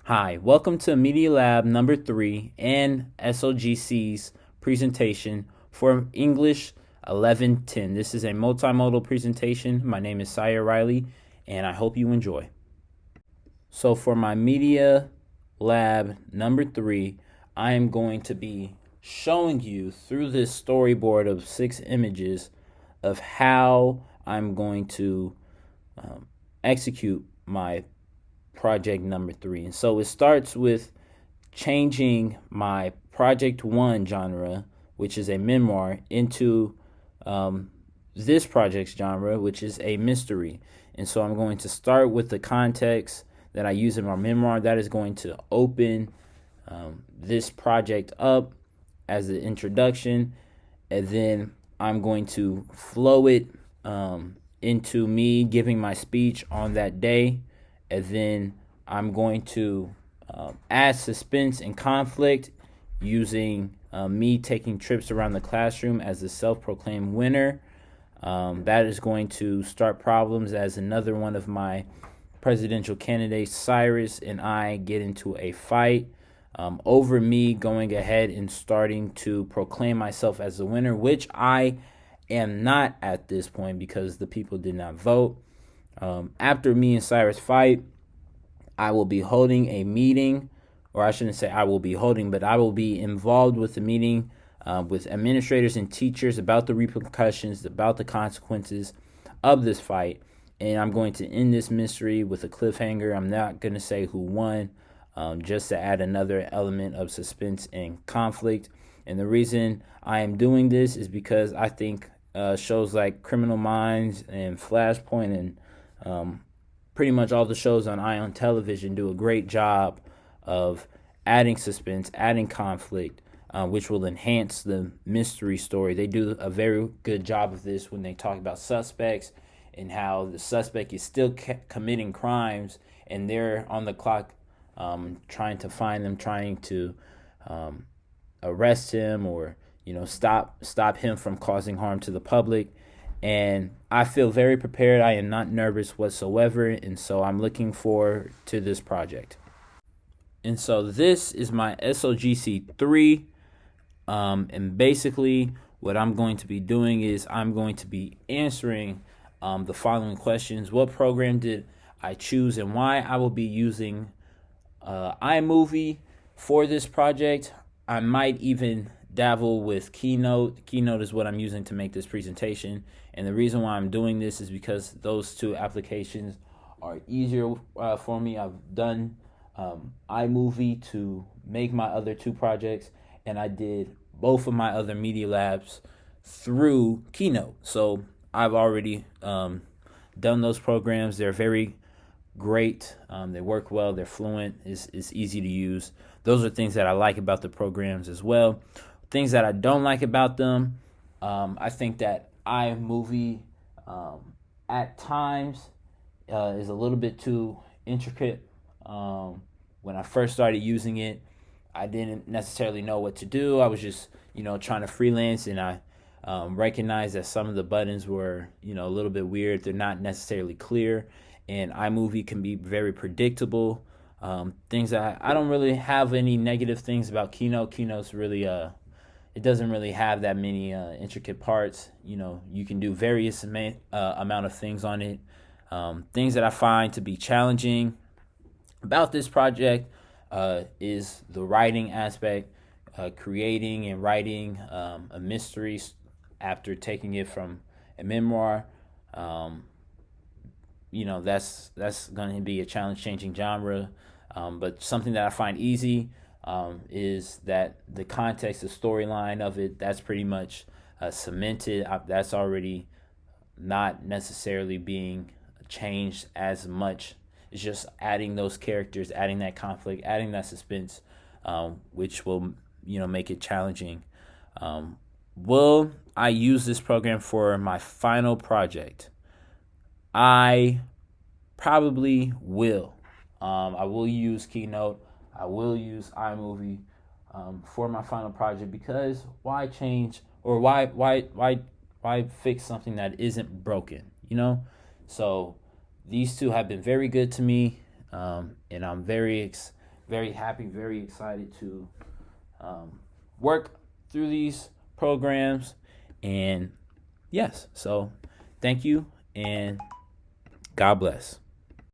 Hi, welcome to Media Lab number 3 and SOGC's presentation for English 1110. This is a multimodal presentation. My name is Sire Riley, and I hope you enjoy. So for my Media Lab number 3, I am going to be showing you through this storyboard of 6 images of how I'm going to execute my project number 3. And so it starts with changing my project 1 genre, which is a memoir, into this project's genre, which is a mystery. And so I'm going to start with the context that I use in my memoir. That is going to open this project up as the introduction, and then I'm going to flow it into me giving my speech on that day, and then I'm going to add suspense and conflict using me taking trips around the classroom as the self-proclaimed winner. That is going to start problems as another one of my presidential candidates, Cyrus, and I get into a fight over me going ahead and starting to proclaim myself as the winner, which I am not at this point because the people did not vote. After me and Cyrus fight, I will be holding a meeting, or I shouldn't say I will be holding, but I will be involved with the meeting with administrators and teachers about the repercussions, about the consequences of this fight. And I'm going to end this mystery with a cliffhanger. I'm not going to say who won, just to add another element of suspense and conflict. And the reason I am doing this is because I think shows like Criminal Minds and Flashpoint and pretty much all the shows on Ion Television do a great job of adding suspense, adding conflict, which will enhance the mystery story. They do a very good job of this when they talk about suspects and how the suspect is still committing crimes and they're on the clock trying to find them, trying to arrest him or stop him from causing harm to the public. And I feel very prepared. I am not nervous whatsoever, and so I'm looking forward to this project. And so this is my SOGC 3, and basically what I'm going to be doing is I'm going to be answering the following questions. What program did I choose and why? I will be using iMovie for this project. I might even dabble with Keynote. Keynote is what I'm using to make this presentation, and the reason why I'm doing this is because those two applications are easier for me. I've done iMovie to make my other two projects, and I did both of my other media labs through Keynote. So I've already done those programs. They're very great. They work well. They're fluent. It's easy to use. Those are things that I like about the programs as well. Things that I don't like about them, I think that iMovie at times is a little bit too intricate. When I first started using it, I didn't necessarily know what to do. I was just, trying to freelance, and I recognized that some of the buttons were, a little bit weird. They're not necessarily clear, and iMovie can be very predictable. Things that I don't really have any negative things about Keynote. Keynote's really it doesn't really have that many intricate parts. You can do various amount of things on it. Things that I find to be challenging about this project is the writing aspect, creating and writing a mystery after taking it from a memoir. That's going to be a challenge-changing genre. But something that I find easy is that the context, the storyline of it, that's pretty much cemented. That's already not necessarily being changed as much. It's just adding those characters, adding that conflict, adding that suspense, which will, make it challenging. Will I use this program for my final project? I probably will. I will use Keynote. I will use iMovie for my final project because why change or why fix something that isn't broken? So these two have been very good to me, and I'm very very happy, very excited to work through these programs. And yes, so thank you and God bless.